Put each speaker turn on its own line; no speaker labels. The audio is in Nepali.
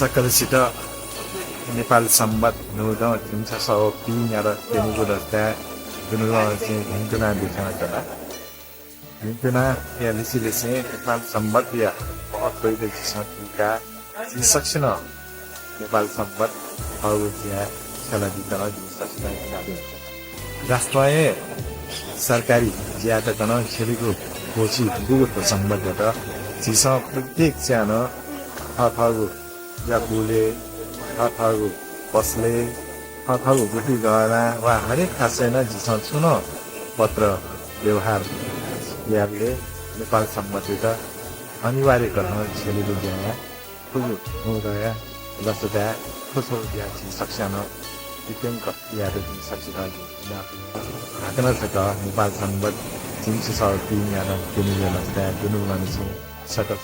सकलसित नेपाल सम्बत नुद हिंसा सह पिङर तेनुगु रस्ता दुनुगा चाहिँ हिंकुना बिछाना चला हिंकुना या लिसिलेसे नेपाल सम्बत या बहुत पहिले जिसका जिसक्सन नेपाल सम्बत हौ ज्या छला दितना जिसक्सन राष्ट्रय सरकारी ज्यादा तन खेलेको कोची गुगुको सम्बन्धबाट जिस प्रत्येक च्यान थथगु या बोले थथगु बसले थथगु गुटी गहना वा हरेक खासैन जिस छुन पत्र व्यवहार याले नेपाल सम्बन्धित अनिवार्य गर्न खेलेको ज्या खुजु हुँदया लसदा खुसो ज्या सक्छन दिपेङ्क याद दिन सक्छ हातन सक नेपाल सम्बन्ध 500 याद दिनु लसदा दिनु मान्छे सकल